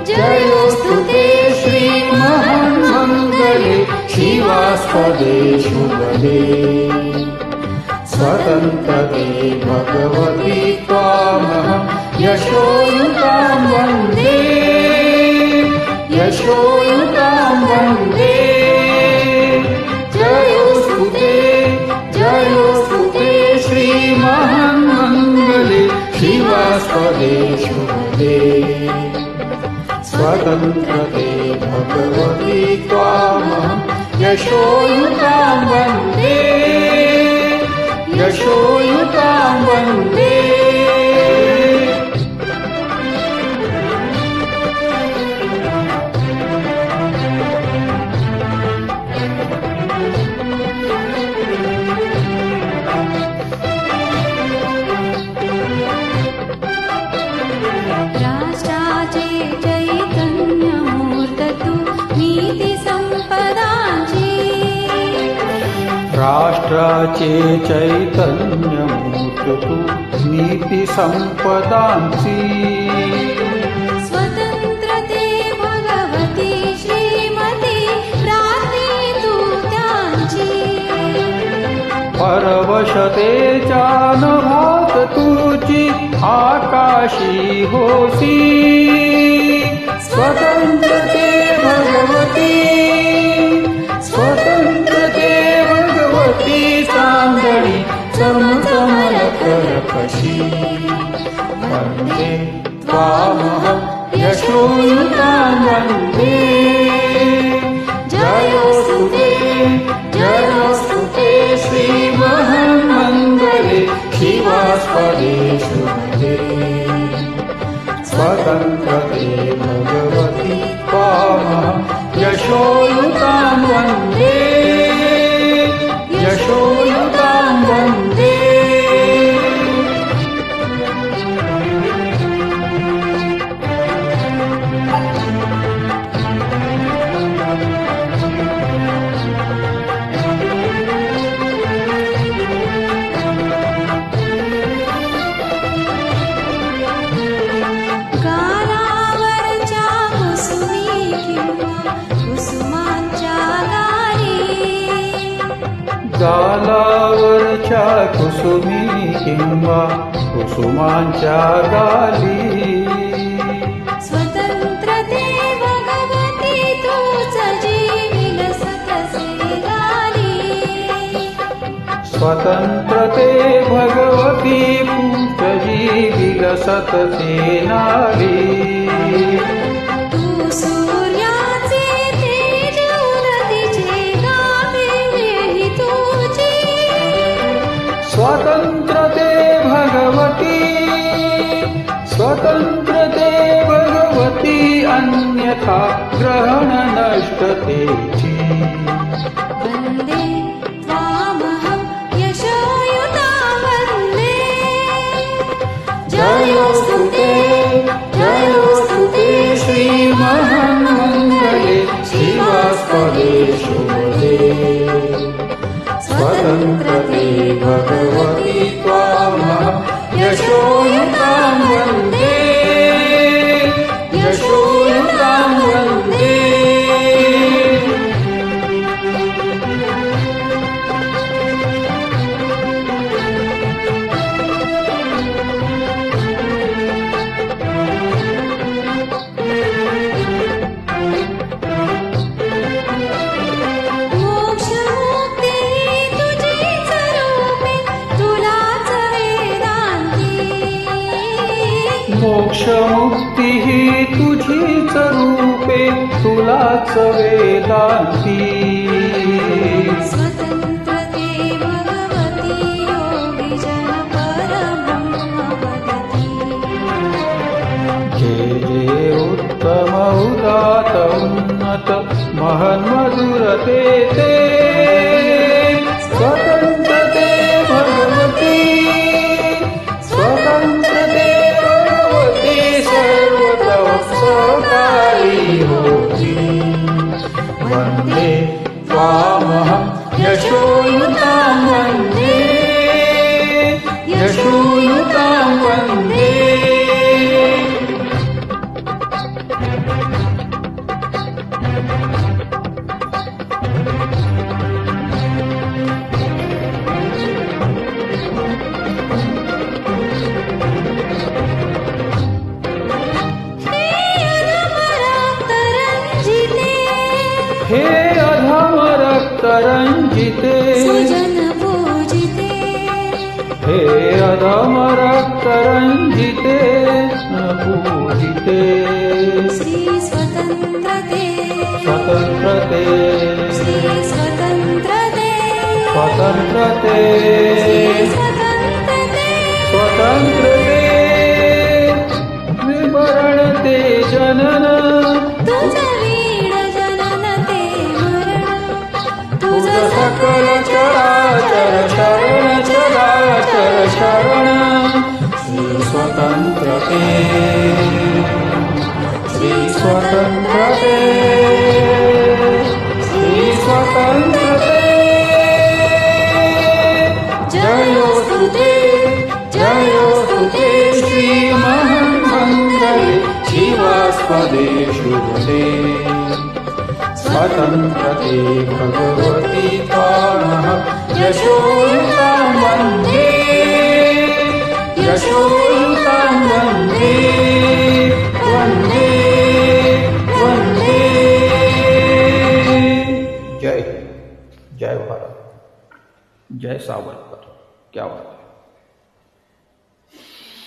जयोस्तु ते श्री महामंगले शिवास्पदे शुभदे स्वतन्त्रते भगवती त्वामहं यशोयुतां वन्दे जयोस्तु ते श्री महामंगले शिवास्पदे शुभदे स्वतन्त्रते भगवती त्वामहं यशोयुतां वन्दे राष्ट्राचे चैतन्यमूर्त तू नीती संपदांची स्वतंत्रते भगवती श्रीमती प्रार्थी तू त्यांची परवशतेच्या नभात तुझी आकाशी होसी स्वतंत्रते भगवती चांदणी चमचमल करकशी वन्दे त्वामहं यशोयुतां वन्दे जयोस्तु ते श्री महामंगले शिवास्पदे शुभदे स्वतन्त्रते भगवती त्वामहं यशोयुतां वन्दे गालावरच्या कुसुमी किंवा कुसुमांच्या गाली स्वतंत्रते भगवती तूच जी विलसतसे गाली स्वतंत्रते भगवती पूज जी विलसतसे नाली स्वतंत्रते भगवती अन्यथा ग्रहण नष्टतेची वन्दे त्वामहं यशोयुतां वन्दे जयोस्तु ते श्री महामंगले शिवास्पदे शुभदे स्वतन्त्रते भगवती त्वामहं यशोयुतां वन्दे मोक्षमुक्ती ही तुझीच रूपे तुलाच वेदांती स्वतंत्रते भगवती योगी जन परब्रह्मपदती जे उत्तम उदात उन्नत महन्मधुरते ते स्वतंत्रते भगवती हे अधम रक्तरंजिते पूजिते श्री स्वतंत्रते स्वतंत्रते श्री स्वतंत्रते स्वतंत्रते श्री स्वतंत्रते स्वतंत्रते विवरणते जनन तुझं वीण जनन ते मरण तुझं सकल चराचर शरण चराचर शरण श्री स्वतंत्रते श्री स्वतंत्रते श्री स्वतंत्रते जयोस्तु ते जयोस्तु ते श्री महामंगले शिवास्पदे शुभते स्वतंत्रते भगवती त्वामः यशोयुतां वन्दे यशोयुतां वन्दे वन्दे वन्दे जय जय भारत जय सावरकर क्या बात है।